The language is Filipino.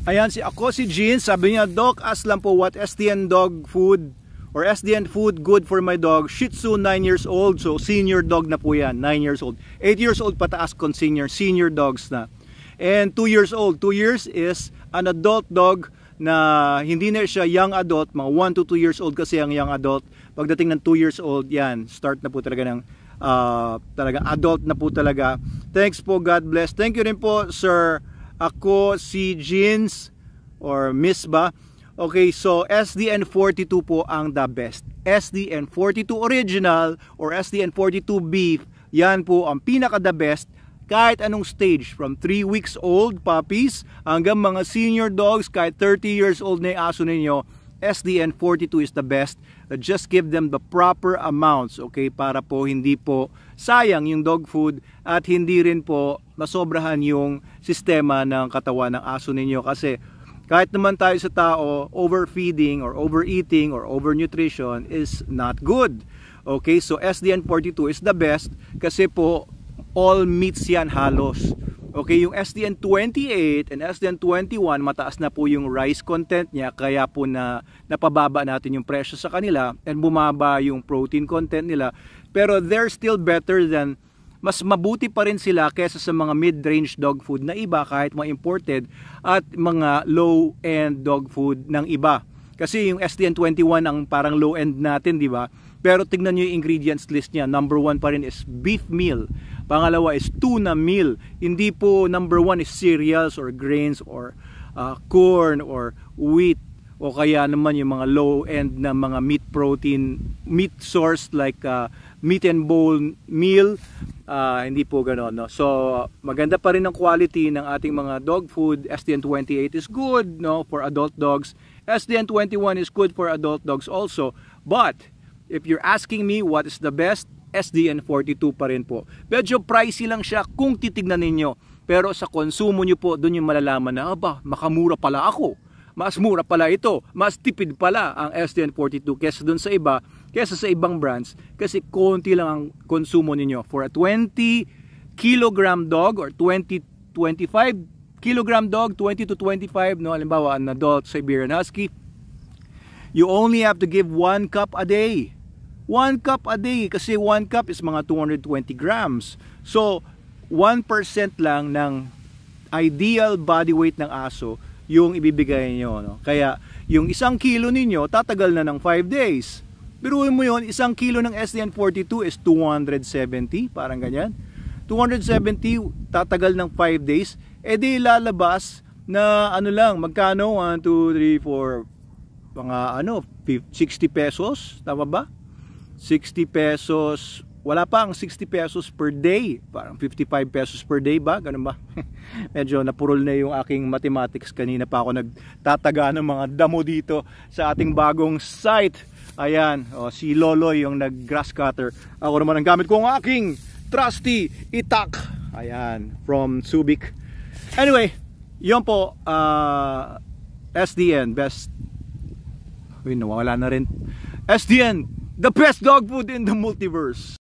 Ayan, ako si Jean, sabi niya, Doc, ask lang po what SDN dog food or SDN food good for my dog. Shih Tzu, 9 years old, so senior dog na po yan, 9 years old. 8 years old pataas kung senior dogs na. And 2 years old, 2 years is an adult dog na hindi na siya young adult, mga 1 to 2 years old kasi ang young adult. Pagdating ng 2 years old, yan, start na po talaga ng talaga adult na po talaga. Thanks po, God bless. Thank you rin po, sir. Ako si Jeans or Miss ba? Okay, so SDN 42 po ang the best. SDN 42 original or SDN 42 beef, yan po ang pinaka the best kahit anong stage, from 3 weeks old puppies hanggang mga senior dogs, kahit 30 years old na yung aso ninyo. SDN 42 is the best. Just give them the proper amounts, okay, para po hindi po sayang yung dog food at hindi rin po masobrahan yung sistema ng katawan ng aso ninyo. Kasi kahit naman tayo sa tao, overfeeding or overeating or overnutrition is not good. Okay, so SDN 42 is the best kasi po all meats yan halos. Okay, yung SDN 28 and SDN 21, mataas na po yung rice content niya, kaya po napababa natin yung presyo sa kanila and bumaba yung protein content nila. Pero they're still better than, mas mabuti pa rin sila kaysa sa mga mid-range dog food na iba, kahit mga imported, at mga low-end dog food ng iba. Kasi yung SDN 21 ang parang low-end natin, di ba? Pero tignan nyo yung ingredients list niya. Number 1 pa rin is beef meal. Pangalawa is tuna meal. Hindi po number 1 is cereals or grains or corn or wheat. O kaya naman yung mga low-end na mga meat protein, meat source like meat and bone meal. Hindi po gano'n, no? So maganda pa rin ang quality ng ating mga dog food. SDN 28 is good, no, for adult dogs. SDN 21 is good for adult dogs also. But if you're asking me what is the best, SDN 42 pa rin po. Medyo pricey lang siya kung titignan ninyo. Pero sa konsumo nyo po, doon yung malalaman na, aba, makamura pala ako. Mas mura pala ito. Mas tipid pala ang SDN 42 kesa doon sa iba, kesa sa ibang brands. Kasi konti lang ang konsumo ninyo. For a 20 kilogram dog or 25 kilogram dog, 20 to 25, no, halimbawa an adult Siberian Husky, you only have to give 1 cup a day. 1 cup a day kasi 1 cup is mga 220 grams. So 1% lang ng ideal body weight ng aso yung ibibigay nyo, no? Kaya yung 1 kilo ninyo tatagal na ng 5 days. Biruin mo yun, 1 kilo ng SDN 42 is 270, parang ganyan. 270 tatagal ng 5 days. E di lalabas na ano lang, magkano? 1, 2, 3, 4, mga ano, 60 pesos, tama ba? 60 pesos, wala pa ang 60 pesos per day, parang 55 pesos per day ba? Ganun ba? Medyo napurol na yung aking mathematics, kanina pa ako nagtataga ng mga damo dito sa ating bagong site. Ayan, si Lolo yung nag-grass cutter. Ako naman ang gamit ko ang aking trusty itak. Ayan, from Subic. Anyway, yun po, SDN, best. Uy, nawala na rin. SDN, the best dog food in the multiverse.